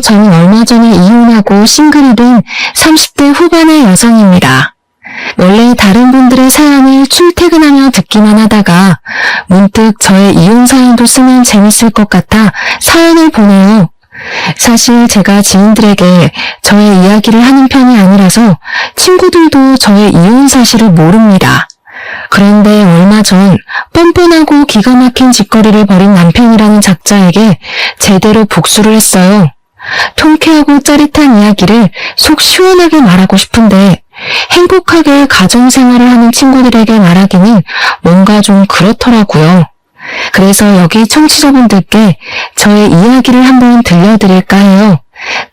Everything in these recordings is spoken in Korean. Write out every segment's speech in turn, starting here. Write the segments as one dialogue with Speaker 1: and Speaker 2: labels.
Speaker 1: 저는 얼마 전에 이혼하고 싱글이 된 30대 후반의 여성입니다. 원래 다른 분들의 사연을 출퇴근하며 듣기만 하다가 문득 저의 이혼 사연도 쓰면 재밌을 것 같아 사연을 보내요. 사실 제가 지인들에게 저의 이야기를 하는 편이 아니라서 친구들도 저의 이혼 사실을 모릅니다. 그런데 얼마 전 뻔뻔하고 기가 막힌 짓거리를 벌인 남편이라는 작자에게 제대로 복수를 했어요. 통쾌하고 짜릿한 이야기를 속 시원하게 말하고 싶은데 행복하게 가정생활을 하는 친구들에게 말하기는 뭔가 좀 그렇더라고요. 그래서 여기 청취자분들께 저의 이야기를 한번 들려드릴까 해요.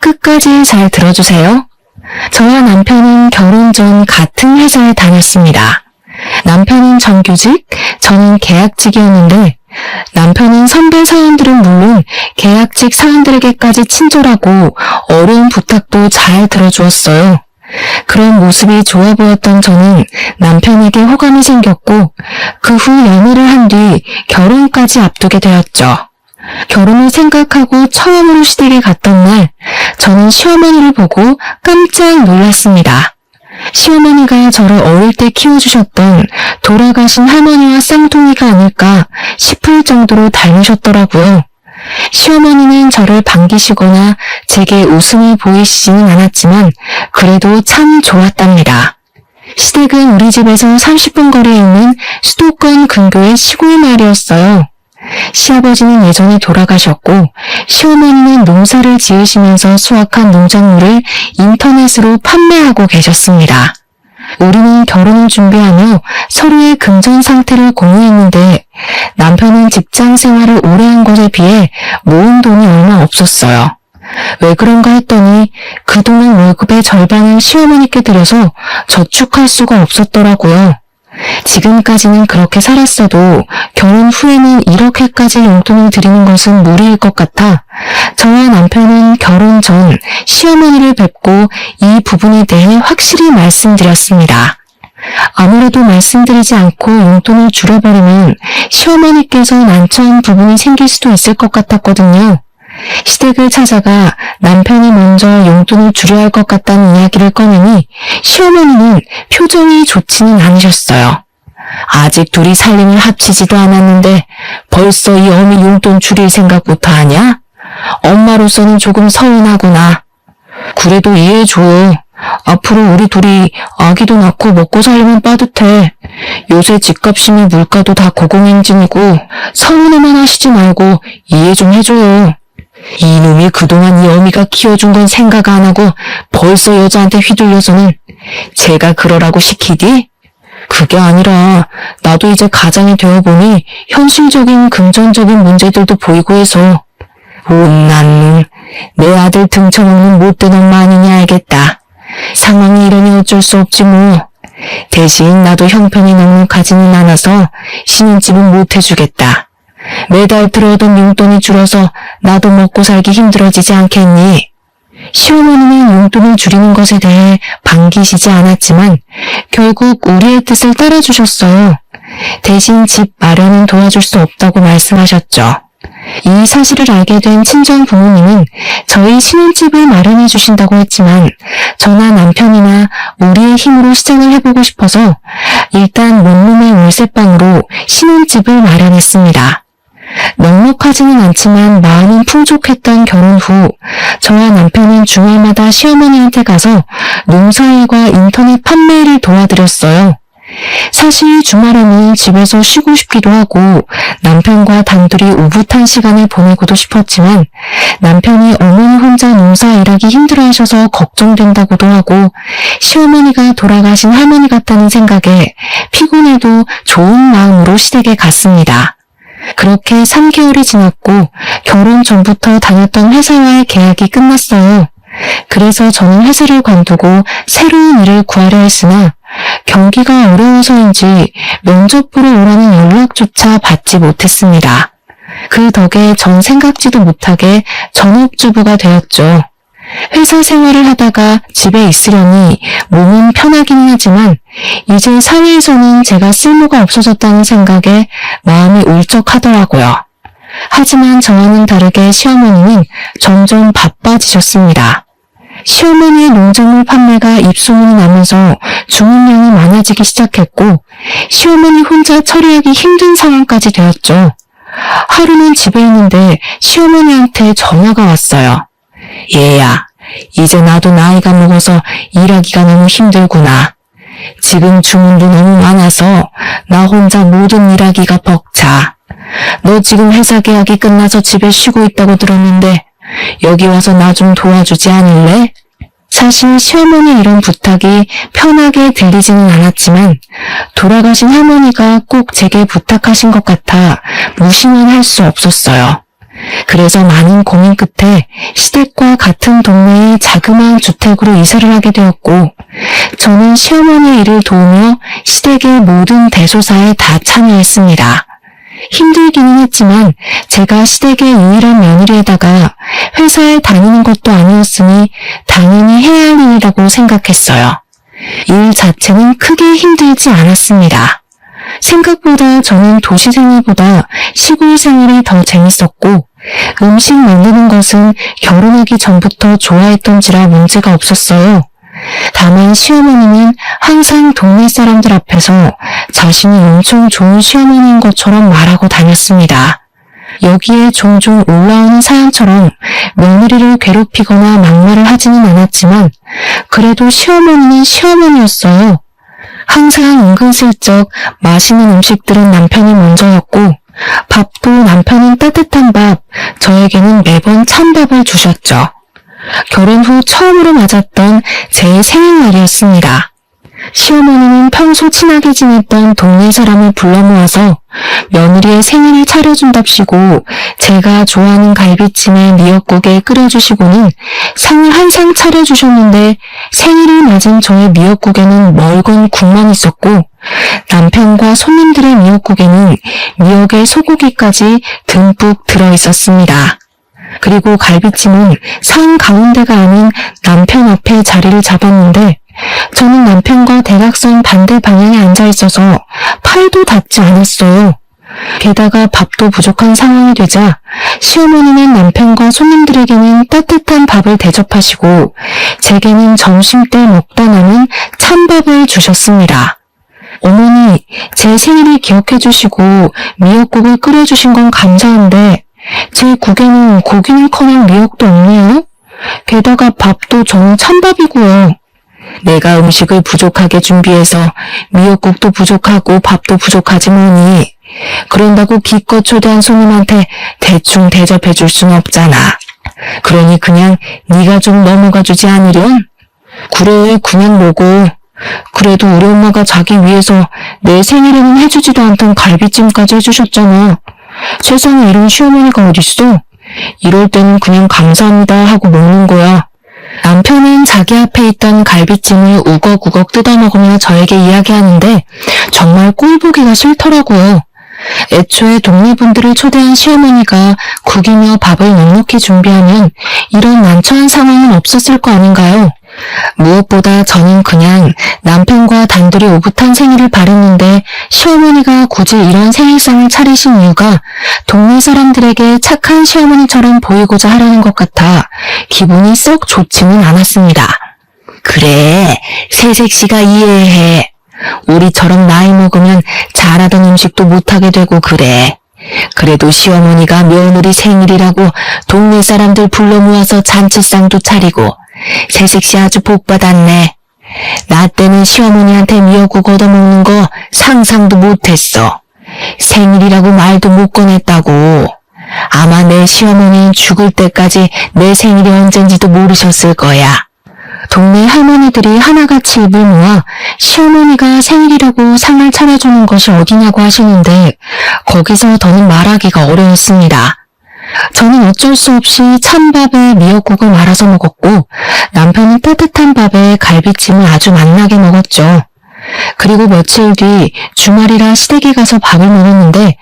Speaker 1: 끝까지 잘 들어주세요. 저와 남편은 결혼 전 같은 회사에 다녔습니다. 남편은 정규직, 저는 계약직이었는데 남편은 선배 사원들은 물론 계약직 사원들에게까지 친절하고 어려운 부탁도 잘 들어주었어요. 그런 모습이 좋아 보였던 저는 남편에게 호감이 생겼고 그 후 연애를 한 뒤 결혼까지 앞두게 되었죠. 결혼을 생각하고 처음으로 시댁에 갔던 날 저는 시어머니를 보고 깜짝 놀랐습니다. 시어머니가 저를 어릴 때 키워주셨던 돌아가신 할머니와 쌍둥이가 아닐까 싶을 정도로 닮으셨더라고요. 시어머니는 저를 반기시거나 제게 웃음을 보이시지는 않았지만 그래도 참 좋았답니다. 시댁은 우리 집에서 30분 거리에 있는 수도권 근교의 시골 마을이었어요. 시아버지는 예전에 돌아가셨고 시어머니는 농사를 지으시면서 수확한 농작물을 인터넷으로 판매하고 계셨습니다. 우리는 결혼을 준비하며 서로의 금전 상태를 공유했는데 남편은 직장 생활을 오래 한 것에 비해 모은 돈이 얼마 없었어요. 왜 그런가 했더니 그동안 월급의 절반을 시어머니께 드려서 저축할 수가 없었더라고요. 지금까지는 그렇게 살았어도 결혼 후에는 이렇게까지 용돈을 드리는 것은 무리일 것 같아 저와 남편은 결혼 전 시어머니를 뵙고 이 부분에 대해 확실히 말씀드렸습니다. 아무래도 말씀드리지 않고 용돈을 줄여버리면 시어머니께서 난처한 부분이 생길 수도 있을 것 같았거든요. 시댁을 찾아가 남편이 먼저 용돈을 줄여야 할 것 같다는 이야기를 꺼내니 시어머니는 표정이 좋지는 않으셨어요. 아직 둘이 살림을 합치지도 않았는데 벌써 이 어미 용돈 줄일 생각부터 하냐? 엄마로서는 조금 서운하구나. 그래도 이해해줘. 앞으로 우리 둘이 아기도 낳고 먹고 살려면 빠듯해. 요새 집값이며 물가도 다 고공행진이고 서운해만 하시지 말고 이해 좀 해줘요. 이놈이 그동안 이 어미가 키워준 건 생각 안 하고 벌써 여자한테 휘둘려서는 제가 그러라고 시키디? 그게 아니라 나도 이제 가장이 되어보니 현실적인 금전적인 문제들도 보이고 해서 못난 놈, 내 아들 등쳐먹는 못된 엄마 아니냐 알겠다. 상황이 이러니 어쩔 수 없지 뭐. 대신 나도 형편이 넉넉하지는 않아서 신혼집은 못 해주겠다. 매달 들어오던 용돈이 줄어서 나도 먹고 살기 힘들어지지 않겠니? 시어머니는 용돈을 줄이는 것에 대해 반기시지 않았지만 결국 우리의 뜻을 따라주셨어요. 대신 집 마련은 도와줄 수 없다고 말씀하셨죠. 이 사실을 알게 된 친정 부모님은 저희 신혼집을 마련해 주신다고 했지만 저나 남편이나 우리의 힘으로 시작을 해보고 싶어서 일단 원룸의 월세방으로 신혼집을 마련했습니다. 넉넉하지는 않지만 마음은 풍족했던 결혼 후 저와 남편은 주말마다 시어머니한테 가서 농사일과 인터넷 판매를 도와드렸어요. 사실 주말에는 집에서 쉬고 싶기도 하고 남편과 단둘이 오붓한 시간을 보내고도 싶었지만 남편이 어머니 혼자 농사 일하기 힘들어하셔서 걱정된다고도 하고 시어머니가 돌아가신 할머니 같다는 생각에 피곤해도 좋은 마음으로 시댁에 갔습니다. 그렇게 3개월이 지났고 결혼 전부터 다녔던 회사와의 계약이 끝났어요. 그래서 저는 회사를 관두고 새로운 일을 구하려 했으나 경기가 어려워서인지 면접 보러 오라는 연락조차 받지 못했습니다. 그 덕에 전 생각지도 못하게 전업주부가 되었죠. 회사 생활을 하다가 집에 있으려니 몸은 편하긴 하지만 이제 사회에서는 제가 쓸모가 없어졌다는 생각에 마음이 울적하더라고요. 하지만 저와는 다르게 시어머니는 점점 바빠지셨습니다. 시어머니의 농작물 판매가 입소문이 나면서 주문량이 많아지기 시작했고 시어머니 혼자 처리하기 힘든 상황까지 되었죠. 하루는 집에 있는데 시어머니한테 전화가 왔어요. 얘야, 이제 나도 나이가 먹어서 일하기가 너무 힘들구나. 지금 주문도 너무 많아서 나 혼자 모든 일하기가 벅차. 너 지금 회사 계약이 끝나서 집에 쉬고 있다고 들었는데 여기 와서 나 좀 도와주지 않을래? 사실 시어머니 이런 부탁이 편하게 들리지는 않았지만 돌아가신 할머니가 꼭 제게 부탁하신 것 같아 무시는 할 수 없었어요. 그래서 많은 고민 끝에 시댁과 같은 동네의 자그마한 주택으로 이사를 하게 되었고 저는 시어머니의 일을 도우며 시댁의 모든 대소사에 다 참여했습니다. 힘들기는 했지만 제가 시댁의 유일한 며느리에다가 회사에 다니는 것도 아니었으니 당연히 해야 할 일이라고 생각했어요. 일 자체는 크게 힘들지 않았습니다. 생각보다 저는 도시 생활보다 시골 생활이 더 재밌었고 음식 만드는 것은 결혼하기 전부터 좋아했던지라 문제가 없었어요. 다만 시어머니는 항상 동네 사람들 앞에서 자신이 엄청 좋은 시어머니인 것처럼 말하고 다녔습니다. 여기에 종종 올라오는 사연처럼 며느리를 괴롭히거나 막말을 하지는 않았지만 그래도 시어머니는 시어머니였어요. 항상 은근슬쩍 맛있는 음식들은 남편이 먼저였고 밥도 남편은 따뜻한 밥, 저에게는 매번 찬밥을 주셨죠. 결혼 후 처음으로 맞았던 제 생일날이었습니다. 시어머니는 평소 친하게 지냈던 동네 사람을 불러 모아서 며느리의 생일을 차려준답시고 제가 좋아하는 갈비찜에 미역국에 끓여주시고는 상을 한 상 차려주셨는데 생일을 맞은 저의 미역국에는 멀건 국만 있었고 남편과 손님들의 미역국에는 미역에 소고기까지 듬뿍 들어있었습니다. 그리고 갈비찜은 상 가운데가 아닌 남편 앞에 자리를 잡았는데 저는 남편과 대각선 반대 방향에 앉아 있어서 팔도 닿지 않았어요. 게다가 밥도 부족한 상황이 되자 시어머니는 남편과 손님들에게는 따뜻한 밥을 대접하시고 제게는 점심때 먹다 남은 찬밥을 주셨습니다. 어머니, 제 생일을 기억해 주시고 미역국을 끓여주신 건 감사한데 제 국에는 고기는커녕 미역도 없네요. 게다가 밥도 저는 찬밥이고요. 내가 음식을 부족하게 준비해서 미역국도 부족하고 밥도 부족하지 뭐니. 그런다고 기껏 초대한 손님한테 대충 대접해 줄 순 없잖아. 그러니 그냥 네가 좀 넘어가 주지 않으련? 그래, 그냥 먹어. 그래도 우리 엄마가 자기 위해서 내 생일에는 해주지도 않던 갈비찜까지 해주셨잖아. 세상에 이런 시어머니가 어딨어? 이럴 때는 그냥 감사합니다 하고 먹는 거야. 남편은 자기 앞에 있던 갈비찜을 우걱우걱 뜯어먹으며 저에게 이야기하는데 정말 꼴보기가 싫더라고요. 애초에 동네 분들을 초대한 시어머니가 국이며 밥을 넉넉히 준비하면 이런 난처한 상황은 없었을 거 아닌가요? 무엇보다 저는 그냥 남편과 단둘이 오붓한 생일을 바랬는데 시어머니가 굳이 이런 생일상을 차리신 이유가 동네 사람들에게 착한 시어머니처럼 보이고자 하려는 것 같아 기분이 썩 좋지는 않았습니다. 그래, 새색시가 이해해. 우리처럼 나이 먹으면 잘하던 음식도 못하게 되고 그래. 그래도 시어머니가 며느리 생일이라고 동네 사람들 불러 모아서 잔치상도 차리고 새색시 아주 복받았네. 나 때는 시어머니한테 미역국 얻어먹는 거 상상도 못했어. 생일이라고 말도 못 꺼냈다고. 아마 내 시어머니는 죽을 때까지 내 생일이 언젠지도 모르셨을 거야. 동네 할머니들이 하나같이 입을 모아 시어머니가 생일이라고 상을 차려주는 것이 어디냐고 하시는데 거기서 더는 말하기가 어려웠습니다. 저는 어쩔 수 없이 찬밥에 미역국을 말아서 먹었고 남편은 따뜻한 밥에 갈비찜을 아주 맛나게 먹었죠. 그리고 며칠 뒤 주말이라 시댁에 가서 밥을 먹었는데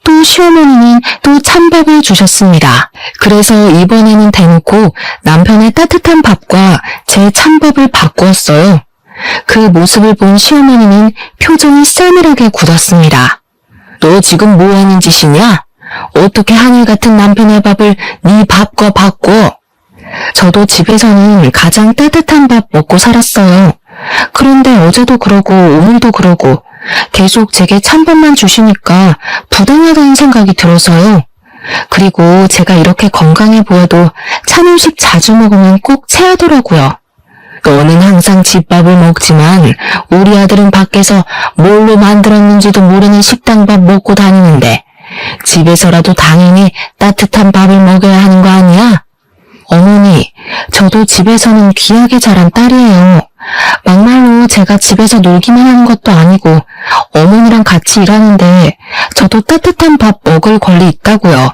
Speaker 1: 또 시어머니는 또 찬밥을 주셨습니다. 그래서 이번에는 대놓고 남편의 따뜻한 밥과 제 찬밥을 바꾸었어요. 그 모습을 본 시어머니는 표정이 싸늘하게 굳었습니다. 너 지금 뭐 하는 짓이냐? 어떻게 하늘 같은 남편의 밥을 네 밥과 바꿔? 저도 집에서는 가장 따뜻한 밥 먹고 살았어요. 그런데 어제도 그러고 오늘도 그러고 계속 제게 찬밥만 주시니까 부당하다는 생각이 들어서요. 그리고 제가 이렇게 건강해 보여도 찬 음식 자주 먹으면 꼭 체하더라고요. 너는 항상 집밥을 먹지만 우리 아들은 밖에서 뭘로 만들었는지도 모르는 식당밥 먹고 다니는데 집에서라도 당연히 따뜻한 밥을 먹여야 하는 거 아니야? 어머니, 저도 집에서는 귀하게 자란 딸이에요. 막말로 제가 집에서 놀기만 하는 것도 아니고 어머니랑 같이 일하는데 저도 따뜻한 밥 먹을 권리 있다고요.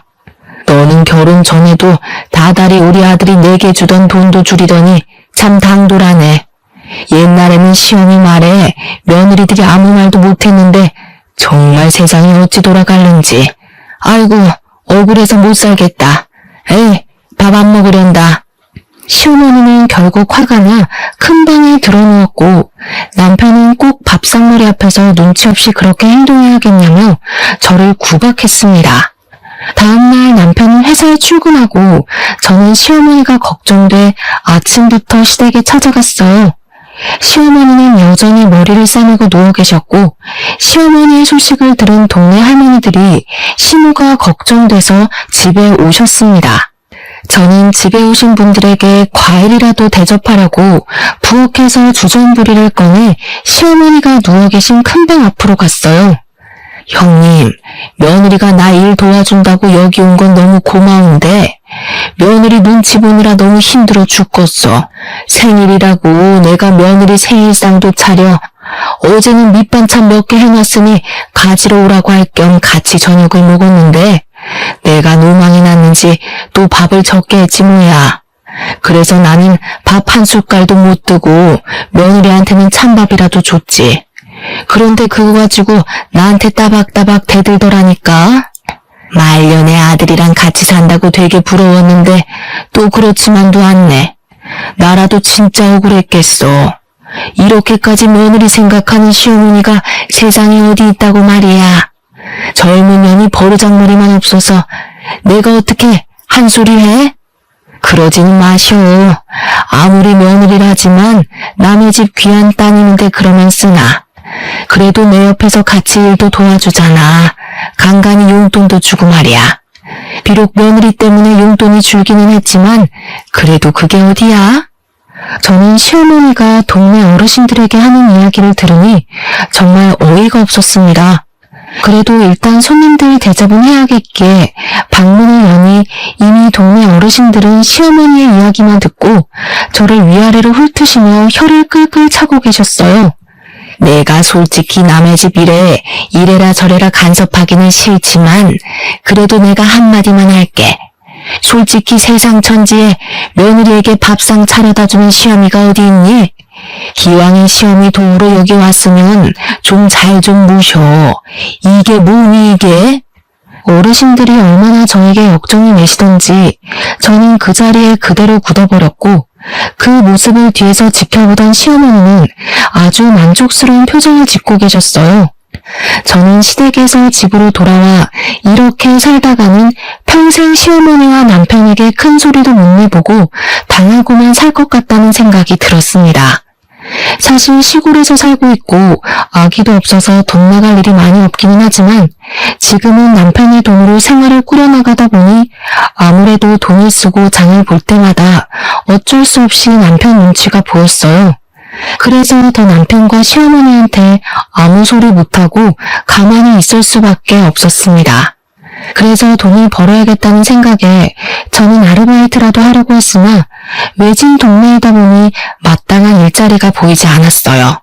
Speaker 1: 너는 결혼 전에도 다달이 우리 아들이 내게 주던 돈도 줄이더니 참 당돌하네. 옛날에는 시어미 말에 며느리들이 아무 말도 못했는데 정말 세상이 어찌 돌아갈는지. 아이고, 억울해서 못 살겠다. 에이, 밥 안 먹으련다. 시어머니는 결국 화가 나 큰 방에 들어누웠고 남편은 꼭 밥상머리 앞에서 눈치 없이 그렇게 행동해야겠냐며 저를 구박했습니다. 다음날 남편은 회사에 출근하고 저는 시어머니가 걱정돼 아침부터 시댁에 찾아갔어요. 시어머니는 여전히 머리를 싸매고 누워 계셨고 시어머니의 소식을 들은 동네 할머니들이 시모가 걱정돼서 집에 오셨습니다. 저는 집에 오신 분들에게 과일이라도 대접하려고 부엌에서 주전부리를 꺼내 시어머니가 누워 계신 큰 방 앞으로 갔어요. 형님, 며느리가 나 일 도와준다고 여기 온 건 너무 고마운데 며느리 눈치 보느라 너무 힘들어 죽겠어. 생일이라고 내가 며느리 생일상도 차려 어제는 밑반찬 몇 개 해놨으니 가지러 오라고 할 겸 같이 저녁을 먹었는데 내가 노망이 났는지 또 밥을 적게 했지 뭐야. 그래서 나는 밥 한 숟갈도 못 뜨고 며느리한테는 찬밥이라도 줬지. 그런데 그거 가지고 나한테 따박따박 대들더라니까. 말년에 아들이랑 같이 산다고 되게 부러웠는데 또 그렇지만도 않네. 나라도 진짜 억울했겠어. 이렇게까지 며느리 생각하는 시어머니가 세상에 어디 있다고 말이야. 젊은 년이 버르장머리만 없어서 내가 어떻게 한 소리 해? 그러지는 마시오. 아무리 며느리라지만 남의 집 귀한 따님인데 그러면 쓰나. 그래도 내 옆에서 같이 일도 도와주잖아. 간간히 용돈도 주고 말이야. 비록 며느리 때문에 용돈이 줄기는 했지만 그래도 그게 어디야? 저는 시어머니가 동네 어르신들에게 하는 이야기를 들으니 정말 어이가 없었습니다. 그래도 일단 손님들 대접은 해야겠기에 방문을 여니 이미 동네 어르신들은 시어머니의 이야기만 듣고 저를 위아래로 훑으시며 혀를 끌끌 차고 계셨어요. 내가 솔직히 남의 집 일에 이래라 저래라 간섭하기는 싫지만 그래도 내가 한마디만 할게. 솔직히 세상 천지에 며느리에게 밥상 차려다 주는 시어미가 어디 있니? 기왕에 시어미 도우러 여기 왔으면 좀 잘 좀 모셔. 이게 뭐니 이게? 어르신들이 얼마나 저에게 역정을 내시던지 저는 그 자리에 그대로 굳어버렸고 그 모습을 뒤에서 지켜보던 시어머니는 아주 만족스러운 표정을 짓고 계셨어요. 저는 시댁에서 집으로 돌아와 이렇게 살다가는 평생 시어머니와 남편에게 큰 소리도 못 내보고 당하고만 살 것 같다는 생각이 들었습니다. 사실 시골에서 살고 있고 아기도 없어서 돈 나갈 일이 많이 없기는 하지만 지금은 남편의 돈으로 생활을 꾸려나가다 보니 아무래도 돈을 쓰고 장을 볼 때마다 어쩔 수 없이 남편 눈치가 보였어요. 그래서 더 남편과 시어머니한테 아무 소리 못하고 가만히 있을 수밖에 없었습니다. 그래서 돈을 벌어야겠다는 생각에 저는 아르바이트라도 하려고 했으나 외진 동네이다 보니 마땅한 일자리가 보이지 않았어요.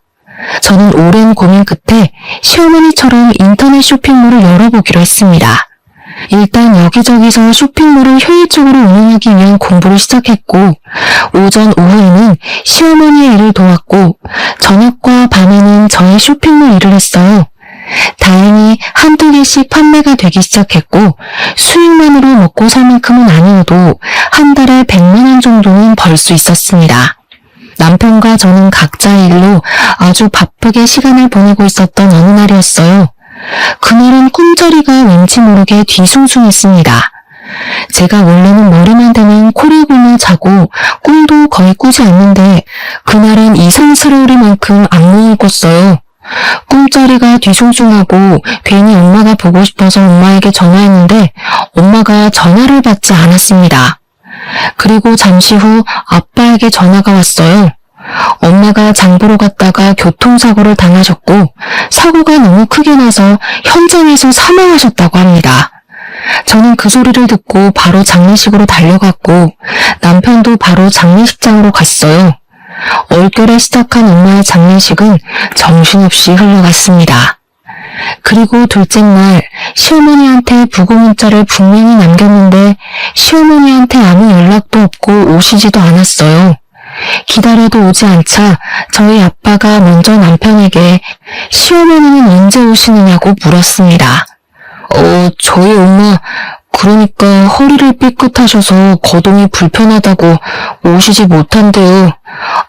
Speaker 1: 저는 오랜 고민 끝에 시어머니처럼 인터넷 쇼핑몰을 열어보기로 했습니다. 일단 여기저기서 쇼핑몰을 효율적으로 운영하기 위한 공부를 시작했고 오전 오후에는 시어머니의 일을 도왔고 저녁과 밤에는 저의 쇼핑몰 일을 했어요. 다행히 한두 개씩 판매가 되기 시작했고 수익만으로 먹고 살 만큼은 아니어도 한 달에 100만 원 정도는 벌 수 있었습니다. 남편과 저는 각자의 일로 아주 바쁘게 시간을 보내고 있었던 어느 날이었어요. 그날은 꿈자리가 왠지 모르게 뒤숭숭했습니다. 제가 원래는 머리만 대면 코를 골며 자고 꿈도 거의 꾸지 않는데 그날은 이상스러우리만큼 악몽을 꿨어요. 꿈자리가 뒤숭숭하고 괜히 엄마가 보고 싶어서 엄마에게 전화했는데 엄마가 전화를 받지 않았습니다. 그리고 잠시 후 아빠에게 전화가 왔어요. 엄마가 장 보러 갔다가 교통사고를 당하셨고 사고가 너무 크게 나서 현장에서 사망하셨다고 합니다. 저는 그 소리를 듣고 바로 장례식으로 달려갔고 남편도 바로 장례식장으로 갔어요. 얼결에 시작한 엄마의 장례식은 정신없이 흘러갔습니다. 그리고 둘째 날 시어머니한테 부고 문자를 분명히 남겼는데 시어머니한테 아무 연락도 없고 오시지도 않았어요. 기다려도 오지 않자 저희 아빠가 먼저 남편에게 시어머니는 언제 오시느냐고 물었습니다. 저희 엄마 그러니까 허리를 삐끗하셔서 거동이 불편하다고 오시지 못한대요.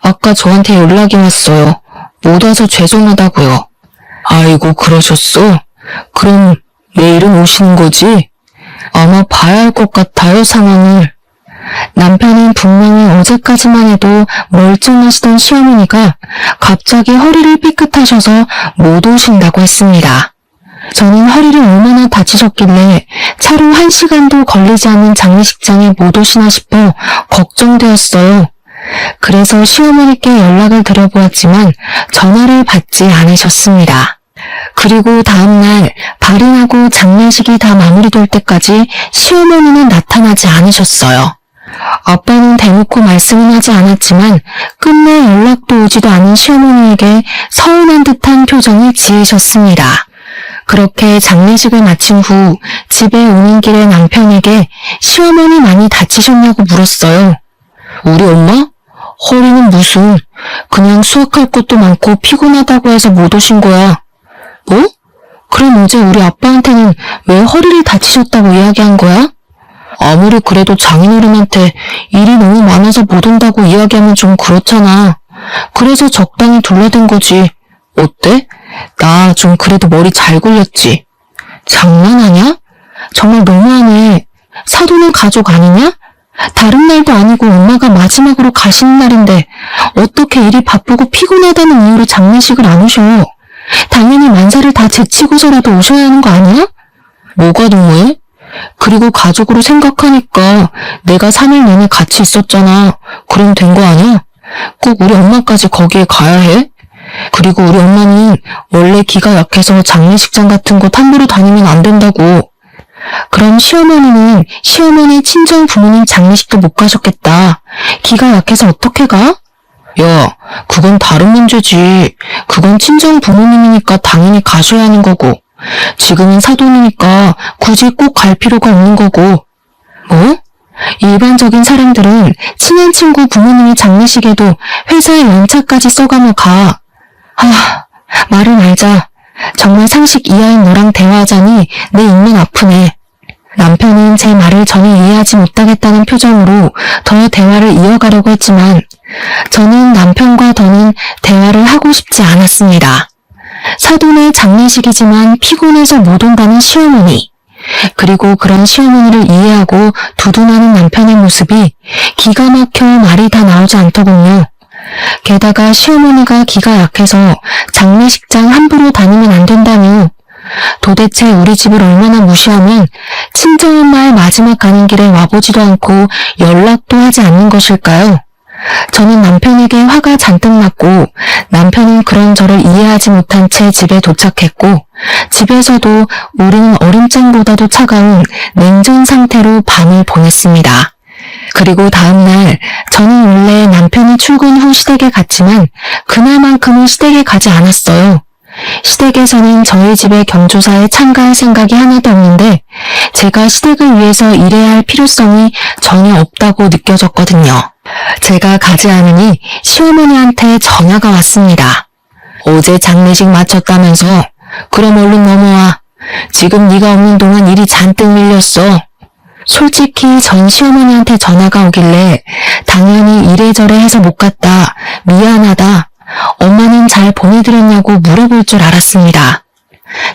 Speaker 1: 아까 저한테 연락이 왔어요. 못 와서 죄송하다고요. 아이고 그러셨어? 그럼 내일은 오시는 거지? 아마 봐야 할 것 같아요 상황을. 남편은 분명히 어제까지만 해도 멀쩡하시던 시어머니가 갑자기 허리를 삐끗하셔서 못 오신다고 했습니다. 저는 허리를 얼마나 다치셨길래 차로 1시간도 걸리지 않는 장례식장에 못 오시나 싶어 걱정되었어요. 그래서 시어머니께 연락을 드려보았지만 전화를 받지 않으셨습니다. 그리고 다음날 발인하고 장례식이 다 마무리될 때까지 시어머니는 나타나지 않으셨어요. 아빠는 대놓고 말씀은 하지 않았지만 끝내 연락도 오지도 않은 시어머니에게 서운한 듯한 표정을 지으셨습니다. 그렇게 장례식을 마친 후 집에 오는 길에 남편에게 시어머니 많이 다치셨냐고 물었어요. 우리 엄마? 허리는 무슨 그냥 수학할 것도 많고 피곤하다고 해서 못 오신 거야. 뭐? 그럼 어제 우리 아빠한테는 왜 허리를 다치셨다고 이야기한 거야? 아무리 그래도 장인어른한테 일이 너무 많아서 못 온다고 이야기하면 좀 그렇잖아. 그래서 적당히 둘러댄 거지. 어때? 나 좀 그래도 머리 잘 굴렸지. 장난하냐? 정말 너무하네. 사돈의 가족 아니냐? 다른 날도 아니고 엄마가 마지막으로 가시는 날인데 어떻게 일이 바쁘고 피곤하다는 이유로 장례식을 안 오셔. 당연히 만사를 다 제치고서라도 오셔야 하는 거 아니야? 뭐가 너무해? 그리고 가족으로 생각하니까 내가 3일 내내 같이 있었잖아. 그럼 된 거 아니야? 꼭 우리 엄마까지 거기에 가야 해? 그리고 우리 엄마는 원래 기가 약해서 장례식장 같은 곳 함부로 다니면 안 된다고. 그럼 시어머니는 시어머니 친정 부모님 장례식도 못 가셨겠다. 기가 약해서 어떻게 가? 야, 그건 다른 문제지. 그건 친정 부모님이니까 당연히 가셔야 하는 거고. 지금은 사돈이니까 굳이 꼭 갈 필요가 없는 거고. 뭐? 일반적인 사람들은 친한 친구 부모님의 장례식에도 회사에 연차까지 써가며 가. 말을 말자. 정말 상식 이하인 너랑 대화하자니 내 입만 아프네. 남편은 제 말을 전혀 이해하지 못하겠다는 표정으로 더 대화를 이어가려고 했지만 저는 남편과 더는 대화를 하고 싶지 않았습니다. 사돈의 장례식이지만 피곤해서 못 온다는 시어머니, 그리고 그런 시어머니를 이해하고 두둔하는 남편의 모습이 기가 막혀 말이 다 나오지 않더군요. 게다가 시어머니가 기가 약해서 장례식장 함부로 다니면 안 된다며 도대체 우리 집을 얼마나 무시하면 친정엄마의 마지막 가는 길에 와보지도 않고 연락도 하지 않는 것일까요? 저는 남편에게 화가 잔뜩 났고 남편은 그런 저를 이해하지 못한 채 집에 도착했고 집에서도 우리는 얼음장보다도 차가운 냉전 상태로 밤을 보냈습니다. 그리고 다음날 저는 원래 남편이 출근 후 시댁에 갔지만 그날만큼은 시댁에 가지 않았어요. 시댁에서는 저희 집의 경조사에 참가할 생각이 하나도 없는데 제가 시댁을 위해서 일해야 할 필요성이 전혀 없다고 느껴졌거든요. 제가 가지 않으니 시어머니한테 전화가 왔습니다. 어제 장례식 마쳤다면서? 그럼 얼른 넘어와. 지금 네가 없는 동안 일이 잔뜩 밀렸어. 솔직히 전 시어머니한테 전화가 오길래 당연히 이래저래 해서 못 갔다. 미안하다. 엄마는 잘 보내드렸냐고 물어볼 줄 알았습니다.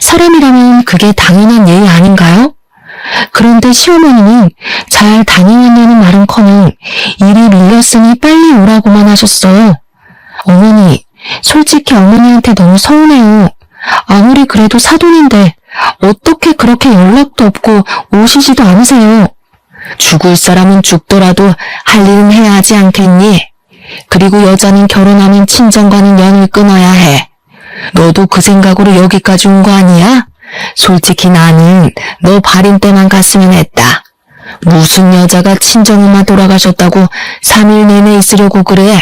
Speaker 1: 사람이라면 그게 당연한 예의 아닌가요? 그런데 시어머니는 잘 다녀왔냐는 말은커녕 일이 밀렸으니 빨리 오라고만 하셨어요. 어머니, 솔직히 어머니한테 너무 서운해요. 아무리 그래도 사돈인데 어떻게 그렇게 연락도 없고 오시지도 않으세요. 죽을 사람은 죽더라도 할 일은 해야 하지 않겠니? 그리고 여자는 결혼하면 친정과는 연을 끊어야 해. 너도 그 생각으로 여기까지 온 거 아니야? 솔직히 나는 너 발인 때만 갔으면 했다. 무슨 여자가 친정엄마 돌아가셨다고 3일 내내 있으려고 그래?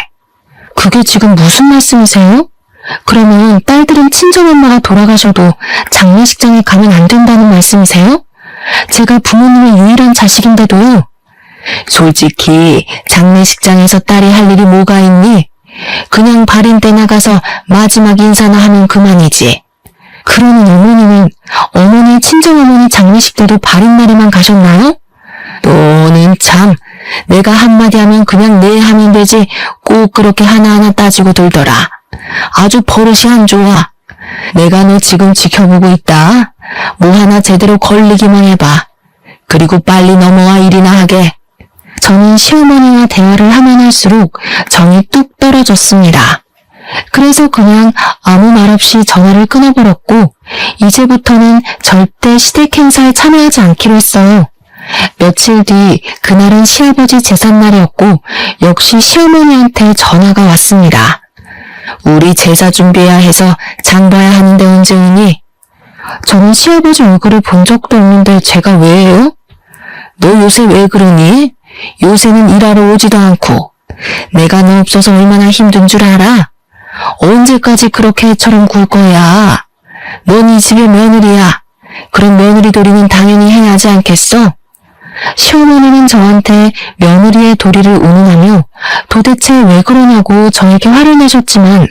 Speaker 1: 그게 지금 무슨 말씀이세요? 그러면 딸들은 친정엄마가 돌아가셔도 장례식장에 가면 안 된다는 말씀이세요? 제가 부모님의 유일한 자식인데도요. 솔직히 장례식장에서 딸이 할 일이 뭐가 있니? 그냥 발인 때 나가서 마지막 인사나 하면 그만이지. 그러는 어머니는 어머니 친정어머니 장례식 때도 발인 날에만 가셨나요? 너는 참 내가 한마디 하면 그냥 네 하면 되지 꼭 그렇게 하나하나 따지고 들더라. 아주 버릇이 안 좋아. 내가 너 지금 지켜보고 있다. 뭐 하나 제대로 걸리기만 해봐. 그리고 빨리 넘어와 일이나 하게. 저는 시어머니와 대화를 하면 할수록 정이 뚝 떨어졌습니다. 그래서 그냥 아무 말 없이 전화를 끊어버렸고 이제부터는 절대 시댁 행사에 참여하지 않기로 했어요. 며칠 뒤 그날은 시아버지 제삿날이었고 역시 시어머니한테 전화가 왔습니다. 우리 제사 준비해야 해서 장 봐야 하는데 언제 오니? 저는 시아버지 얼굴을 본 적도 없는데 제가 왜요? 너 요새 왜 그러니? 요새는 일하러 오지도 않고 내가 너 없어서 얼마나 힘든 줄 알아? 언제까지 그렇게 애처럼 굴 거야? 넌 이 집의 며느리야. 그럼 며느리 도리는 당연히 해야 하지 않겠어? 시어머니는 저한테 며느리의 도리를 운운하며 도대체 왜 그러냐고 저에게 화를 내셨지만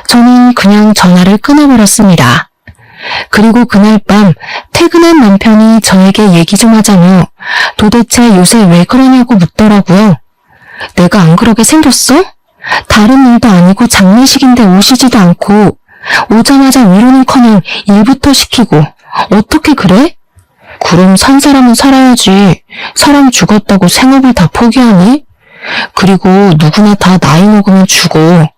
Speaker 1: 저는 그냥 전화를 끊어버렸습니다. 그리고 그날 밤 퇴근한 남편이 저에게 얘기 좀 하자며 도대체 요새 왜 그러냐고 묻더라고요. 내가 안 그러게 생겼어? 다른 일도 아니고 장례식인데 오시지도 않고 오자마자 위로는커녕 일부터 시키고 어떻게 그래? 그럼 산 사람은 살아야지. 사람 죽었다고 생업을 다 포기하니? 그리고 누구나 다 나이 먹으면 죽어.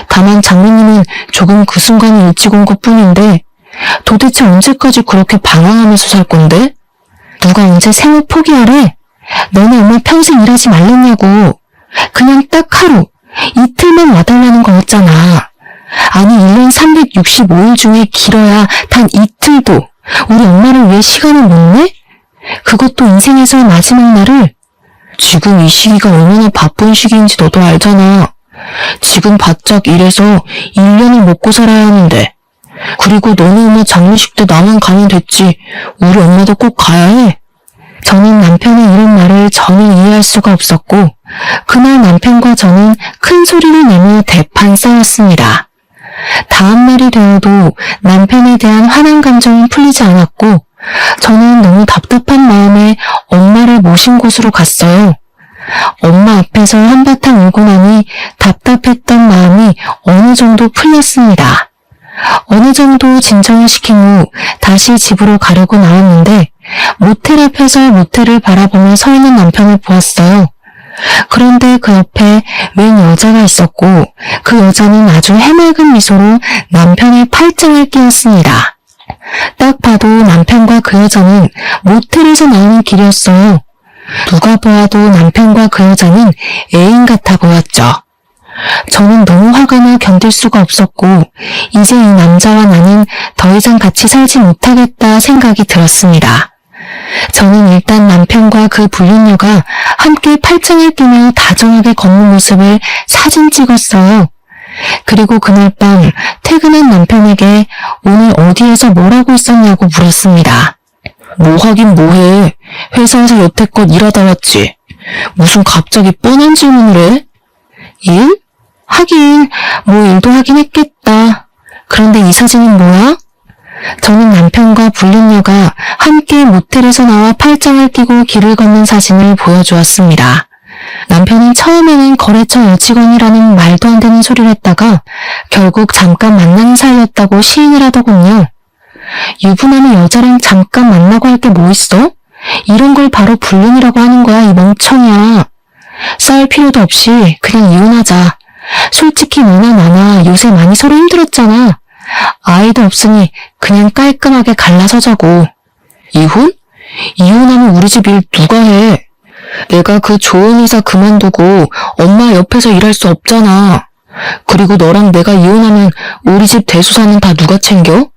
Speaker 1: 다만 장모님은 조금 그 순간을 일찍 온 것뿐인데 도대체 언제까지 그렇게 방황하면서 살 건데? 누가 언제 생업 포기하래? 너네 엄마 평생 일하지 말랬냐고. 그냥 딱 하루, 이틀만 와달라는 거였잖아. 아니 1년 365일 중에 길어야 단 이틀도 우리 엄마를 위해 시간을 못 내? 그것도 인생에서의 마지막 날을. 지금 이 시기가 얼마나 바쁜 시기인지 너도 알잖아. 지금 바짝 일해서 1년을 먹고 살아야 하는데. 그리고 너네 엄마 장례식 때 나만 가면 됐지. 우리 엄마도 꼭 가야 해. 저는 남편의 이런 말을 전혀 이해할 수가 없었고 그날 남편과 저는 큰 소리를 내며 대판 싸웠습니다. 다음 날이 되어도 남편에 대한 화난 감정은 풀리지 않았고 저는 너무 답답한 마음에 엄마를 모신 곳으로 갔어요. 엄마 앞에서 한바탕 울고 나니 답답했던 마음이 어느 정도 풀렸습니다. 어느 정도 진정을 시킨 후 다시 집으로 가려고 나왔는데 모텔 앞에서 모텔을 바라보며 서 있는 남편을 보았어요. 그런데 그 옆에 웬 여자가 있었고 그 여자는 아주 해맑은 미소로 남편의 팔짱을 끼웠습니다. 딱 봐도 남편과 그 여자는 모텔에서 나오는 길이었어요. 누가 보아도 남편과 그 여자는 애인 같아 보였죠. 저는 너무 화가 나 견딜 수가 없었고 이제 이 남자와 나는 더 이상 같이 살지 못하겠다 생각이 들었습니다. 저는 일단 남편과 그 불륜녀가 함께 팔짱을 끼며 다정하게 걷는 모습을 사진 찍었어요. 그리고 그날 밤 퇴근한 남편에게 오늘 어디에서 뭘 하고 있었냐고 물었습니다. 뭐 하긴 뭐해. 회사에서 여태껏 일하다 왔지. 무슨 갑자기 뻔한 질문을 해? 일? 하긴 뭐 일도 하긴 했겠다. 그런데 이 사진은 뭐야? 저는 남편과 불륜녀가 함께 모텔에서 나와 팔짱을 끼고 길을 걷는 사진을 보여주었습니다. 남편은 처음에는 거래처 여직원이라는 말도 안 되는 소리를 했다가 결국 잠깐 만나는 사이였다고 시인을 하더군요. 유부남의 여자랑 잠깐 만나고 할 게 뭐 있어? 이런 걸 바로 불륜이라고 하는 거야, 이 멍청이야. 싸울 필요도 없이 그냥 이혼하자. 솔직히 너나 나나 요새 많이 서로 힘들었잖아. 아이도 없으니 그냥 깔끔하게 갈라서자고. 이혼? 이혼하면 우리 집 일 누가 해? 내가 그 좋은 회사 그만두고 엄마 옆에서 일할 수 없잖아. 그리고 너랑 내가 이혼하면 우리 집 대소사는 다 누가 챙겨?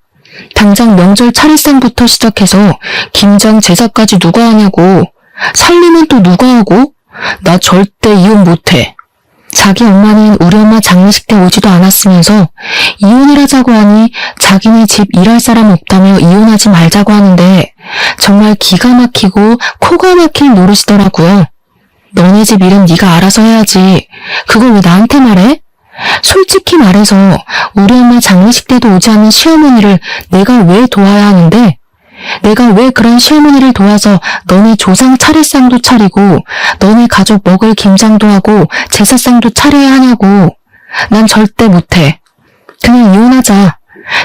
Speaker 1: 당장 명절 차례상부터 시작해서 김장 제사까지 누가 하냐고. 살림은 또 누가 하고? 나 절대 이혼 못해. 자기 엄마는 우리 엄마 장례식 때 오지도 않았으면서 이혼을 하자고 하니 자기네 집 일할 사람 없다며 이혼하지 말자고 하는데 정말 기가 막히고 코가 막힐 노릇이더라고요. 너네 집 일은 네가 알아서 해야지. 그걸 왜 나한테 말해? 솔직히 말해서 우리 엄마 장례식 때도 오지 않은 시어머니를 내가 왜 도와야 하는데? 내가 왜 그런 시어머니를 도와서 너네 조상 차례상도 차리고 너네 가족 먹을 김장도 하고 제사상도 차려야 하냐고. 난 절대 못해. 그냥 이혼하자.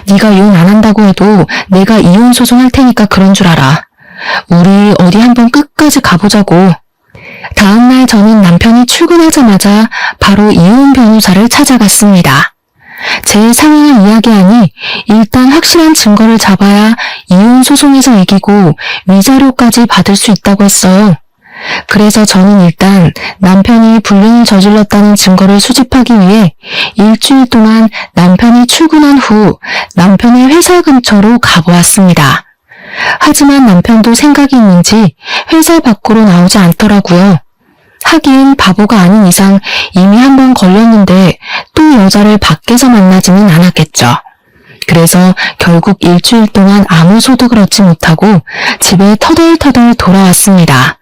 Speaker 1: 네가 이혼 안 한다고 해도 내가 이혼 소송할 테니까 그런 줄 알아. 우리 어디 한번 끝까지 가보자고. 다음날 저는 남편이 출근하자마자 바로 이혼 변호사를 찾아갔습니다. 제 상황을 이야기하니 일단 확실한 증거를 잡아야 이혼 소송에서 이기고 위자료까지 받을 수 있다고 했어요. 그래서 저는 일단 남편이 불륜을 저질렀다는 증거를 수집하기 위해 일주일 동안 남편이 출근한 후 남편의 회사 근처로 가보았습니다. 하지만 남편도 생각이 있는지 회사 밖으로 나오지 않더라고요. 하긴 바보가 아닌 이상 이미 한 번 걸렸는데 또 여자를 밖에서 만나지는 않았겠죠. 그래서 결국 일주일 동안 아무 소득을 얻지 못하고 집에 터덜터덜 돌아왔습니다.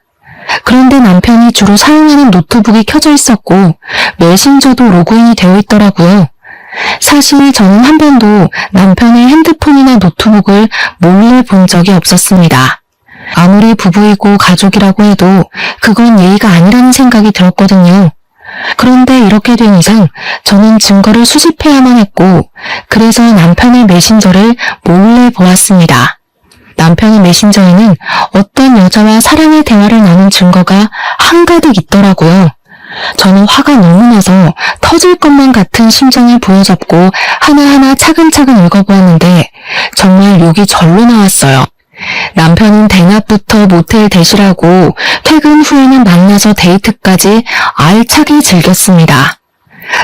Speaker 1: 그런데 남편이 주로 사용하는 노트북이 켜져 있었고 메신저도 로그인이 되어 있더라고요. 사실 저는 한 번도 남편의 핸드폰이나 노트북을 몰래 본 적이 없었습니다. 아무리 부부이고 가족이라고 해도 그건 예의가 아니라는 생각이 들었거든요. 그런데 이렇게 된 이상 저는 증거를 수집해야만 했고 그래서 남편의 메신저를 몰래 보았습니다. 남편의 메신저에는 어떤 여자와 사랑의 대화를 나눈 증거가 한가득 있더라고요. 저는 화가 너무 나서 터질 것만 같은 심정을 부여잡고 하나하나 차근차근 읽어보았는데 정말 욕이 절로 나왔어요. 남편은 대낮부터 모텔 대실하고 퇴근 후에는 만나서 데이트까지 알차게 즐겼습니다.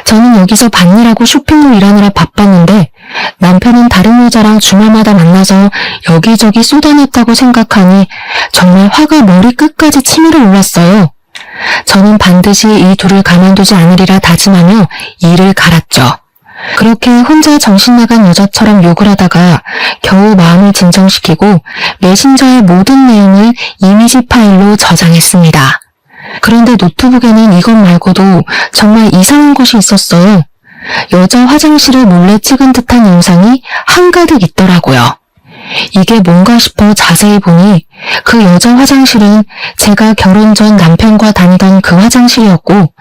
Speaker 1: 저는 여기서 밭일하고 쇼핑몰 일하느라 바빴는데 남편은 다른 여자랑 주말마다 만나서 여기저기 쏟아냈다고 생각하니 정말 화가 머리끝까지 치밀어 올랐어요. 저는 반드시 이 둘을 가만두지 않으리라 다짐하며 일을 갈았죠. 그렇게 혼자 정신 나간 여자처럼 욕을 하다가 겨우 마음을 진정시키고 메신저의 모든 내용을 이미지 파일로 저장했습니다. 그런데 노트북에는 이것 말고도 정말 이상한 것이 있었어요. 여자 화장실을 몰래 찍은 듯한 영상이 한가득 있더라고요. 이게 뭔가 싶어 자세히 보니 그 여자 화장실은 제가 결혼 전 남편과 다니던 그 화장실이었고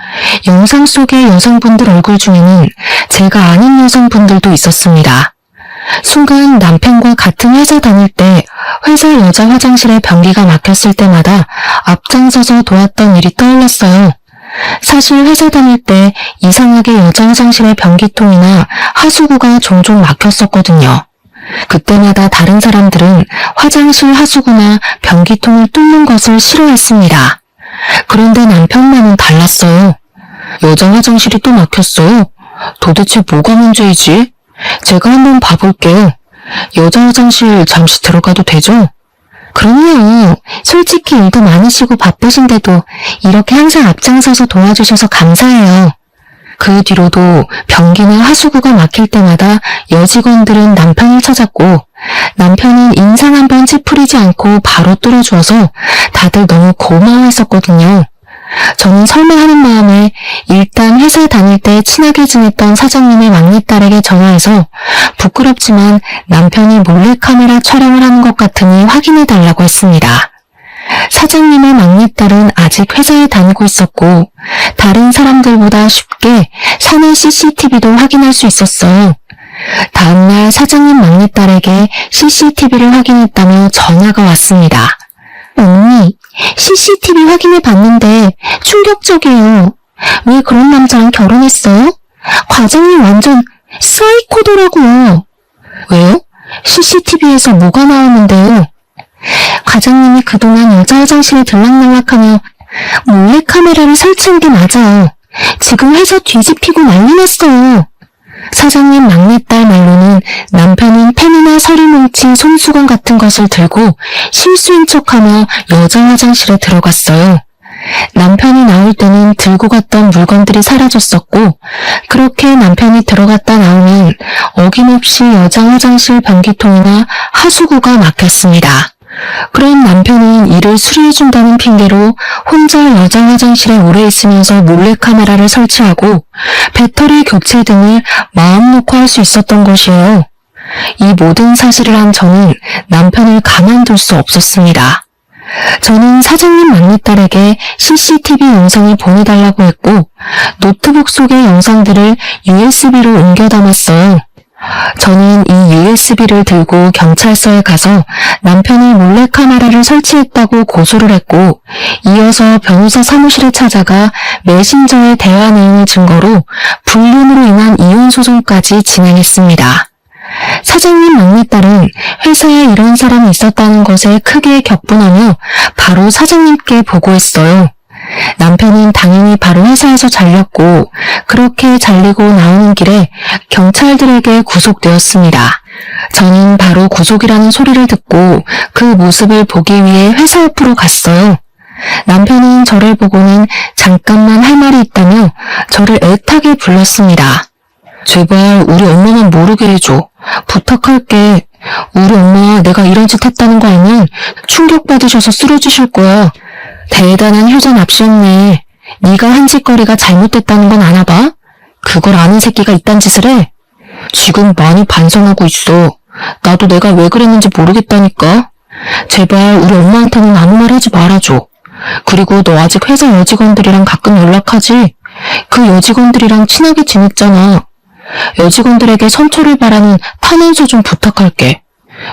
Speaker 1: 영상 속의 여성분들 얼굴 중에는 제가 아는 여성분들도 있었습니다. 순간 남편과 같은 회사 다닐 때 회사 여자 화장실에 변기가 막혔을 때마다 앞장서서 도왔던 일이 떠올랐어요. 사실 회사 다닐 때 이상하게 여자 화장실의 변기통이나 하수구가 종종 막혔었거든요. 그때마다 다른 사람들은 화장실 하수구나 변기통을 뚫는 것을 싫어했습니다. 그런데 남편만은 달랐어요. 여자 화장실이 또 막혔어요. 도대체 뭐가 문제이지? 제가 한번 봐볼게요. 여자 화장실 잠시 들어가도 되죠? 그럼요. 솔직히 일도 많으시고 바쁘신데도 이렇게 항상 앞장서서 도와주셔서 감사해요. 그 뒤로도 변기나 하수구가 막힐 때마다 여직원들은 남편을 찾았고 남편은 인상 한번 찌푸리지 않고 바로 뚫어주어서 다들 너무 고마워했었거든요. 저는 설마 하는 마음에 일단 회사 다닐 때 친하게 지냈던 사장님의 막내딸에게 전화해서 부끄럽지만 남편이 몰래카메라 촬영을 하는 것 같으니 확인해달라고 했습니다. 사장님의 막내딸은 아직 회사에 다니고 있었고 다른 사람들보다 쉽게 사내 CCTV도 확인할 수 있었어요. 다음날 사장님 막내딸에게 CCTV를 확인했다며 전화가 왔습니다. 언니, CCTV 확인해 봤는데 충격적이에요. 왜 그런 남자랑 결혼했어요? 과장님 완전 사이코더라고요. 왜요? CCTV에서 뭐가 나오는데요? 과장님이 그동안 여자 화장실에 들락날락하며 몰래카메라를 설치한 게 맞아요. 지금 회사 뒤집히고 난리 났어요. 사장님 막내딸 말로는 남편은 펜이나 서류 뭉친 손수건 같은 것을 들고 실수인 척하며 여자 화장실에 들어갔어요. 남편이 나올 때는 들고 갔던 물건들이 사라졌었고, 그렇게 남편이 들어갔다 나오면 어김없이 여자 화장실 변기통이나 하수구가 막혔습니다. 그럼 남편은 이를 수리해준다는 핑계로 혼자 여자 화장실에 오래 있으면서 몰래카메라를 설치하고 배터리 교체 등을 마음 놓고 할 수 있었던 것이에요. 이 모든 사실을 한 저는 남편을 가만둘 수 없었습니다. 저는 사장님 막내딸에게 CCTV 영상을 보내달라고 했고 노트북 속의 영상들을 USB로 옮겨 담았어요. 저는 이 USB를 들고 경찰서에 가서 남편이 몰래카메라를 설치했다고 고소를 했고 이어서 변호사 사무실에 찾아가 메신저의 대화 내용을 증거로 불륜으로 인한 이혼 소송까지 진행했습니다. 사장님 막내딸은 회사에 이런 사람이 있었다는 것에 크게 격분하며 바로 사장님께 보고했어요. 남편은 당연히 바로 회사에서 잘렸고 그렇게 잘리고 나오는 길에 경찰들에게 구속되었습니다. 저는 바로 구속이라는 소리를 듣고 그 모습을 보기 위해 회사 앞으로 갔어요. 남편은 저를 보고는 잠깐만 할 말이 있다며 저를 애타게 불렀습니다. 제발 우리 엄마만 모르게 해줘. 부탁할게. 우리 엄마 내가 이런 짓 했다는 거 알면 충격받으셔서 쓰러지실 거야. 대단한 효자 납시였네. 네가 한 짓거리가 잘못됐다는 건 아나 봐? 그걸 아는 새끼가 이딴 짓을 해? 지금 많이 반성하고 있어. 나도 내가 왜 그랬는지 모르겠다니까. 제발 우리 엄마한테는 아무 말 하지 말아줘. 그리고 너 아직 회사 여직원들이랑 가끔 연락하지? 그 여직원들이랑 친하게 지냈잖아. 여직원들에게 선처를 바라는 탄원서 좀 부탁할게.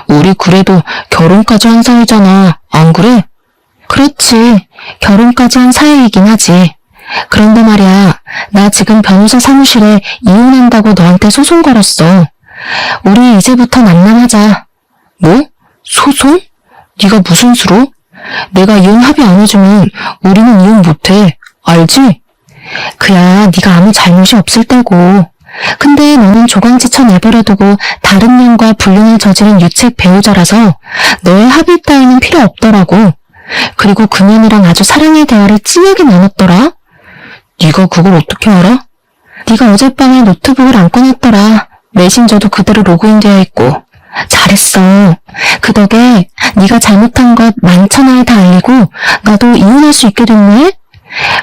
Speaker 1: 우리 그래도 결혼까지 한 사이잖아. 안 그래? 그렇지. 결혼까지 한 사이이긴 하지. 그런데 말이야, 나 지금 변호사 사무실에 이혼한다고 너한테 소송 걸었어. 우리 이제부터 남남하자. 뭐? 소송? 네가 무슨 수로? 내가 이혼 합의 안 해주면 우리는 이혼 못해. 알지? 그야 네가 아무 잘못이 없을 때고. 근데 너는 조강지쳐 내버려두고 다른 년과 불륜을 저지른 유책 배우자라서 너의 합의 따위는 필요 없더라고. 그리고 그년이랑 아주 사랑의 대화를 진하게 나눴더라. 네가 그걸 어떻게 알아? 네가 어젯밤에 노트북을 안 꺼냈더라. 메신저도 그대로 로그인되어 있고. 잘했어. 그 덕에 네가 잘못한 것 만천하에 다 알리고 나도 이혼할 수 있게 됐네.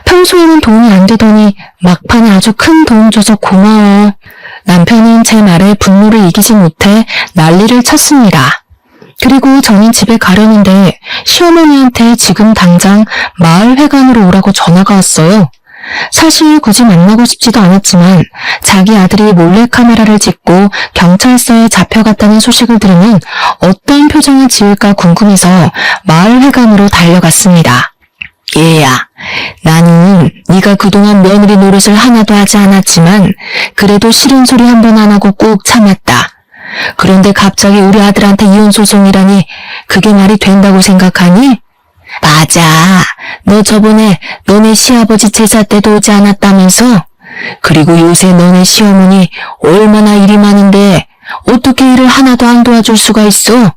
Speaker 1: 평소에는 도움이 안 되더니 막판에 아주 큰 도움 줘서 고마워. 남편은 제 말에 분노를 이기지 못해 난리를 쳤습니다. 그리고 저는 집에 가려는데 시어머니한테 지금 당장 마을회관으로 오라고 전화가 왔어요. 사실 굳이 만나고 싶지도 않았지만 자기 아들이 몰래카메라를 찍고 경찰서에 잡혀갔다는 소식을 들으면 어떤 표정을 지을까 궁금해서 마을회관으로 달려갔습니다. 얘야, 나는 네가 그동안 며느리 노릇을 하나도 하지 않았지만 그래도 싫은 소리 한 번 안 하고 꾹 참았다. 그런데 갑자기 우리 아들한테 이혼 소송이라니 그게 말이 된다고 생각하니? 맞아. 너 저번에 너네 시아버지 제사 때도 오지 않았다면서? 그리고 요새 너네 시어머니 얼마나 일이 많은데 어떻게 일을 하나도 안 도와줄 수가 있어?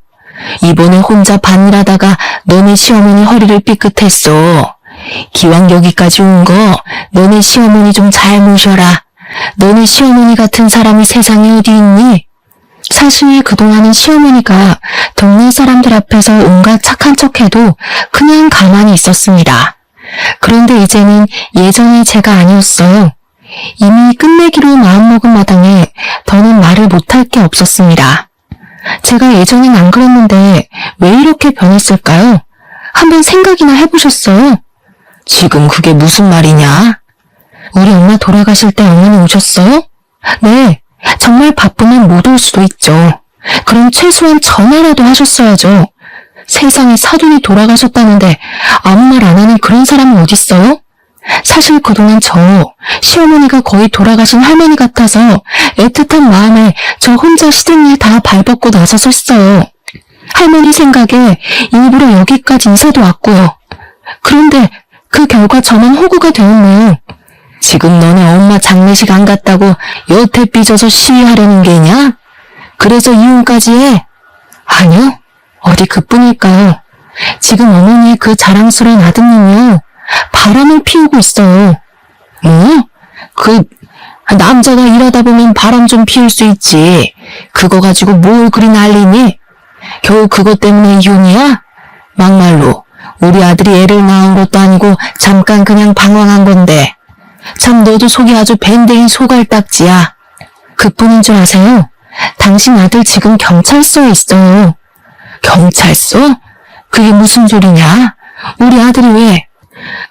Speaker 1: 이번에 혼자 밭일하다가 너네 시어머니 허리를 삐끗했어. 기왕 여기까지 온 거 너네 시어머니 좀 잘 모셔라. 너네 시어머니 같은 사람이 세상에 어디 있니? 사실 그동안은 시어머니가 동네 사람들 앞에서 온갖 착한 척해도 그냥 가만히 있었습니다. 그런데 이제는 예전의 제가 아니었어요. 이미 끝내기로 마음먹은 마당에 더는 말을 못할 게 없었습니다. 제가 예전엔 안 그랬는데 왜 이렇게 변했을까요? 한번 생각이나 해보셨어요? 지금 그게 무슨 말이냐? 우리 엄마 돌아가실 때 어머니 오셨어요? 네, 정말 바쁘면 못 올 수도 있죠. 그럼 최소한 전화라도 하셨어야죠. 세상에 사돈이 돌아가셨다는데 아무 말 안 하는 그런 사람은 어딨어요? 사실 그동안 저 시어머니가 거의 돌아가신 할머니 같아서 애틋한 마음에 저 혼자 시댁일 다 발벗고 나서섰어요. 할머니 생각에 일부러 여기까지 이사도 왔고요. 그런데 그 결과 저만 호구가 되었네요. 지금 너네 엄마 장례식 안 갔다고 여태 삐져서 시위하려는 게냐? 그래서 이혼까지 해? 아니요. 어디 그뿐일까요? 지금 어머니의 그 자랑스러운 아드님이요. 바람을 피우고 있어요. 뭐? 남자가 일하다 보면 바람 좀 피울 수 있지. 그거 가지고 뭘 그리 난리니? 겨우 그것 때문에 이혼이야? 막말로 우리 아들이 애를 낳은 것도 아니고 잠깐 그냥 방황한 건데. 참 너도 속이 아주 밴댕이 소갈딱지야. 그뿐인 줄 아세요? 당신 아들 지금 경찰서에 있어요. 경찰서? 그게 무슨 소리냐? 우리 아들이 왜?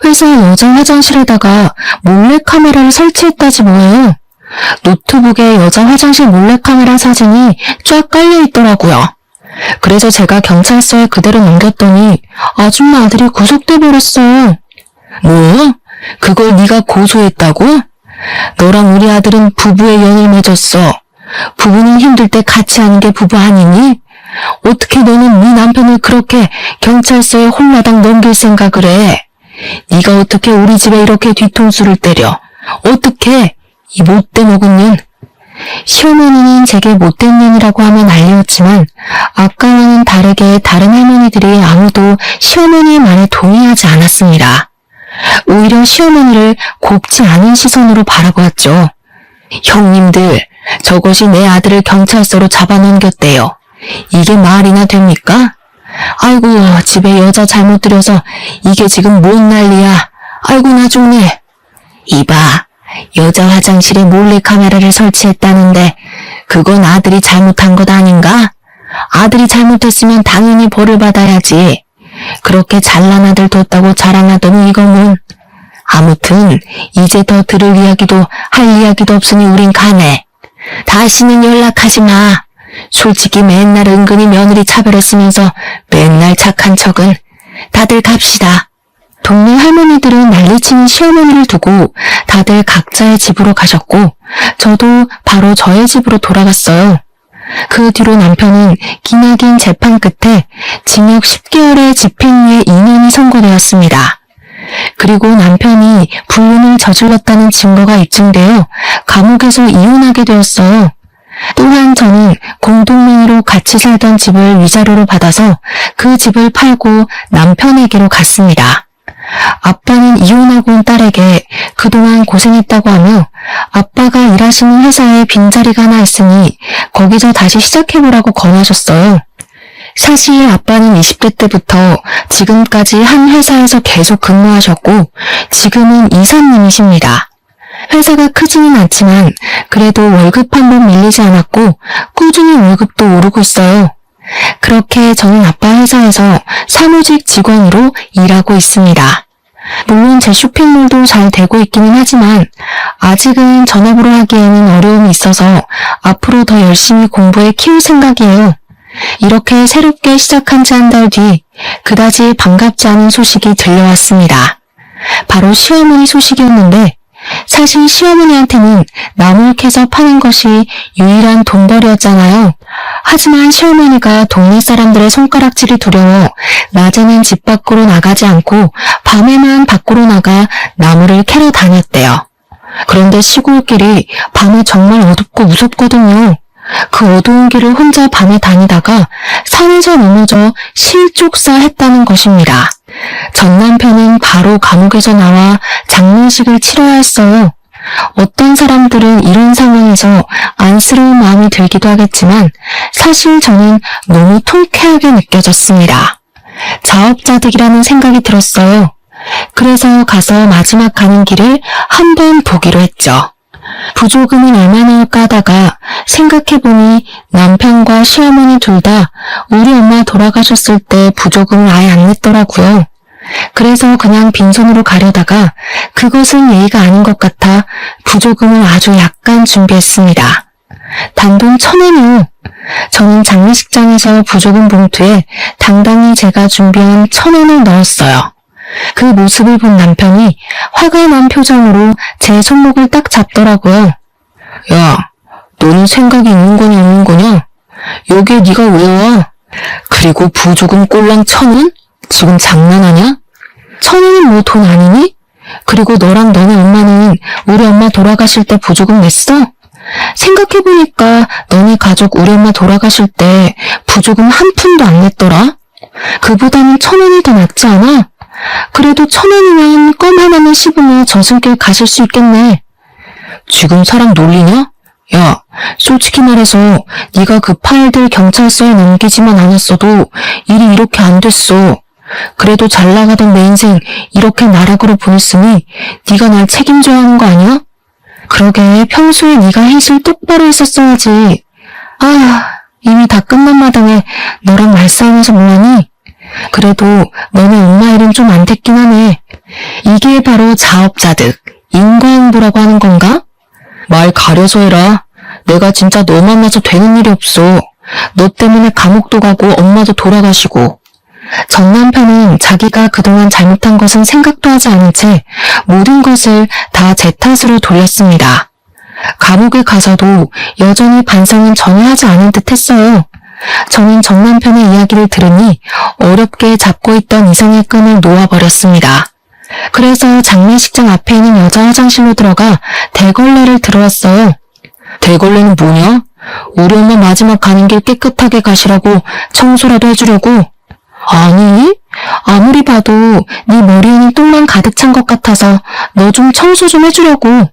Speaker 1: 회사 여자 화장실에다가 몰래카메라를 설치했다지 뭐예요. 노트북에 여자 화장실 몰래카메라 사진이 쫙 깔려있더라고요. 그래서 제가 경찰서에 그대로 넘겼더니 아줌마 아들이 구속돼 버렸어요. 뭐? 그걸 네가 고소했다고? 너랑 우리 아들은 부부의 연을 맺었어. 부부는 힘들 때 같이 하는 게 부부 아니니? 어떻게 너는 네 남편을 그렇게 경찰서에 홀라당 넘길 생각을 해? 네가 어떻게 우리 집에 이렇게 뒤통수를 때려? 어떻게? 이 못돼 먹은 년. 시어머니는 제게 못된 년이라고 하면 난리였지만 아까와는 다르게 다른 할머니들이 아무도 시어머니의 말에 동의하지 않았습니다. 오히려 시어머니를 곱지 않은 시선으로 바라보았죠. 형님들, 저것이 내 아들을 경찰서로 잡아넘겼대요. 이게 말이나 됩니까? 아이고, 집에 여자 잘못 들여서 이게 지금 뭔 난리야. 아이고, 나 죽네. 이봐, 여자 화장실에 몰래카메라를 설치했다는데 그건 아들이 잘못한 것 아닌가? 아들이 잘못했으면 당연히 벌을 받아야지. 그렇게 잘난 아들 뒀다고 자랑하더니 이건 아무튼 이제 더 들을 이야기도 할 이야기도 없으니 우린 가네. 다시는 연락하지 마. 솔직히 맨날 은근히 며느리 차별했으면서 맨날 착한 척은. 다들 갑시다. 동네 할머니들은 난리치는 시어머니를 두고 다들 각자의 집으로 가셨고 저도 바로 저의 집으로 돌아갔어요. 그 뒤로 남편은 기나긴 재판 끝에 징역 10개월의 집행유예 2년이 선고되었습니다. 그리고 남편이 불륜을 저질렀다는 증거가 입증되어 감옥에서 이혼하게 되었어요. 또한 저는 공동명의로 같이 살던 집을 위자료로 받아서 그 집을 팔고 남편에게로 갔습니다. 아빠는 이혼하고 온 딸에게 그동안 고생했다고 하며 아빠가 일하시는 회사에 빈자리가 하나 있으니 거기서 다시 시작해보라고 권하셨어요. 사실 아빠는 20대 때부터 지금까지 한 회사에서 계속 근무하셨고 지금은 이사님이십니다. 회사가 크지는 않지만 그래도 월급 한 번 밀리지 않았고 꾸준히 월급도 오르고 있어요. 그렇게 저는 아빠 회사에서 사무직 직원으로 일하고 있습니다. 물론 제 쇼핑몰도 잘 되고 있기는 하지만 아직은 전업으로 하기에는 어려움이 있어서 앞으로 더 열심히 공부해 키울 생각이에요. 이렇게 새롭게 시작한 지 한 달 뒤 그다지 반갑지 않은 소식이 들려왔습니다. 바로 시어머니 소식이었는데 사실 시어머니한테는 나물 캐서 파는 것이 유일한 돈벌이였잖아요. 하지만 시어머니가 동네 사람들의 손가락질이 두려워 낮에는 집 밖으로 나가지 않고 밤에만 밖으로 나가 나무를 캐러 다녔대요. 그런데 시골길이 밤에 정말 어둡고 무섭거든요. 그 어두운 길을 혼자 밤에 다니다가 산에서 넘어져 실족사했다는 것입니다. 전 남편은 바로 감옥에서 나와 장례식을 치러야 했어요. 어떤 사람들은 이런 상황에서 안쓰러운 마음이 들기도 하겠지만 사실 저는 너무 통쾌하게 느껴졌습니다. 자업자득이라는 생각이 들었어요. 그래서 가서 마지막 가는 길을 한번 보기로 했죠. 부조금은 얼마나일까 하다가 생각해보니 남편과 시어머니 둘 다 우리 엄마 돌아가셨을 때 부조금을 아예 안 냈더라고요. 그래서 그냥 빈손으로 가려다가 그것은 예의가 아닌 것 같아 부조금을 아주 약간 준비했습니다. 단돈 1,000원이요. 저는 장례식장에서 부조금 봉투에 당당히 제가 준비한 1,000원을 넣었어요. 그 모습을 본 남편이 화가 난 표정으로 제 손목을 딱 잡더라고요. 야, 너는 생각이 있는 거냐 없는 거냐? 여기에 네가 왜 와? 그리고 부조금 꼴랑 1,000원? 지금 장난하냐? 1,000원은 뭐 돈 아니니? 그리고 너랑 너네 엄마는 우리 엄마 돌아가실 때 부조금 냈어? 생각해보니까 너네 가족 우리 엄마 돌아가실 때 부조금 한 푼도 안 냈더라? 그보다는 1,000원이 더 낫지 않아? 그래도 1,000원이면 껌 하나만 씹으며 저승길 가실 수 있겠네. 지금 사람 놀리냐? 야, 솔직히 말해서 네가 그 파일들 경찰서에 넘기지만 않았어도 일이 이렇게 안 됐어. 그래도 잘 나가던 내 인생 이렇게 나락으로 보냈으니 네가 날 책임져야 하는 거 아니야? 그러게 평소에 네가 해실 똑바로 했었어야지. 아, 이미 다 끝난 마당에 너랑 말싸움해서 뭐하니? 그래도 너네 엄마 일은 좀 안 됐긴 하네. 이게 바로 자업자득, 인과응보라고 하는 건가? 말 가려서 해라. 내가 진짜 너 만나서 되는 일이 없어. 너 때문에 감옥도 가고 엄마도 돌아가시고. 전 남편은 자기가 그동안 잘못한 것은 생각도 하지 않은 채 모든 것을 다 제 탓으로 돌렸습니다. 감옥에 가서도 여전히 반성은 전혀 하지 않은 듯 했어요. 저는 전 남편의 이야기를 들으니 어렵게 잡고 있던 이성의 끈을 놓아버렸습니다. 그래서 장례식장 앞에 있는 여자 화장실로 들어가 대걸레를 들어왔어요. 대걸레는 뭐냐? 우리 엄마 마지막 가는 길 깨끗하게 가시라고 청소라도 해주려고? 아니, 아무리 봐도 네 머리에는 똥만 가득 찬 것 같아서 너 좀 청소 좀 해주려고.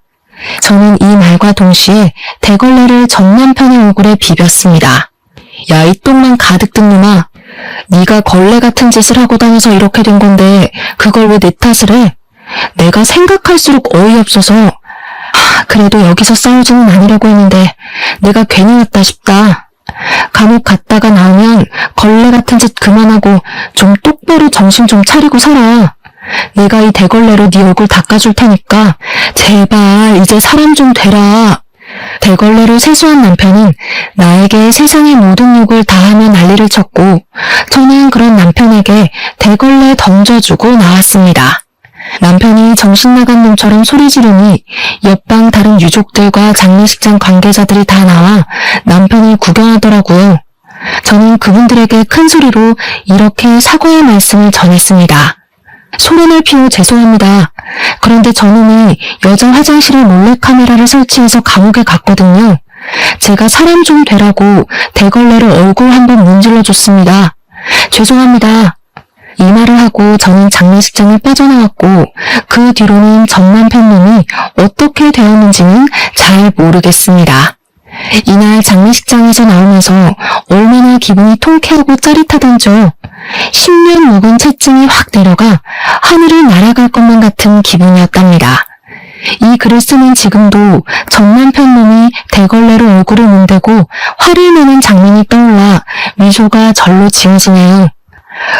Speaker 1: 저는 이 말과 동시에 대걸레를 전 남편의 얼굴에 비볐습니다. 야, 이 똥만 가득 든 놈아. 네가 걸레 같은 짓을 하고 다녀서 이렇게 된 건데 그걸 왜 내 탓을 해? 내가 생각할수록 어이없어서 그래도 여기서 싸우지는 않으려고 했는데 내가 괜히 왔다 싶다. 감옥 갔다가 나오면 걸레 같은 짓 그만하고 좀 똑바로 정신 좀 차리고 살아. 내가 이 대걸레로 네 얼굴 닦아줄 테니까 제발 이제 사람 좀 되라. 대걸레를 세수한 남편은 나에게 세상의 모든 욕을 다하며 난리를 쳤고 저는 그런 남편에게 대걸레 던져주고 나왔습니다. 남편이 정신 나간 놈처럼 소리 지르니 옆방 다른 유족들과 장례식장 관계자들이 다 나와 남편을 구경하더라고요. 저는 그분들에게 큰 소리로 이렇게 사과의 말씀을 전했습니다. 소란을 피워 죄송합니다. 그런데 저놈이 여자 화장실에 몰래카메라를 설치해서 감옥에 갔거든요. 제가 사람 좀 되라고 대걸레로 얼굴 한번 문질러줬습니다. 죄송합니다. 이 말을 하고 저는 장례식장을 빠져나왔고 그 뒤로는 전 남편 놈이 어떻게 되었는지는 잘 모르겠습니다. 이날 장례식장에서 나오면서 얼마나 기분이 통쾌하고 짜릿하던지요. 10년 묵은 채증이 확 내려가 하늘을 날아갈 것만 같은 기분이었답니다. 이 글을 쓰는 지금도 전 남편 놈이 대걸레로 얼굴을 문대고 화를 내는 장면이 떠올라 미소가 절로 지어지네요.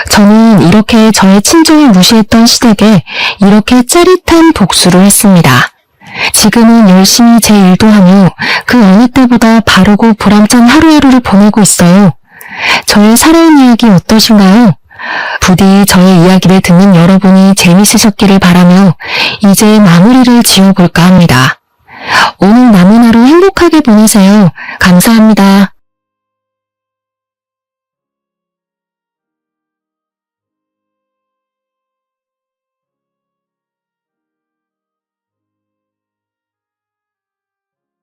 Speaker 1: 저는 이렇게 저의 친정을 무시했던 시댁에 이렇게 짜릿한 복수를 했습니다. 지금은 열심히 제 일도 하며 그 어느 때보다 바르고 보람찬 하루하루를 보내고 있어요. 저의 살아온 이야기 어떠신가요? 부디 저의 이야기를 듣는 여러분이 재밌으셨기를 바라며 이제 마무리를 지어볼까 합니다. 오늘 남은 하루 행복하게 보내세요. 감사합니다.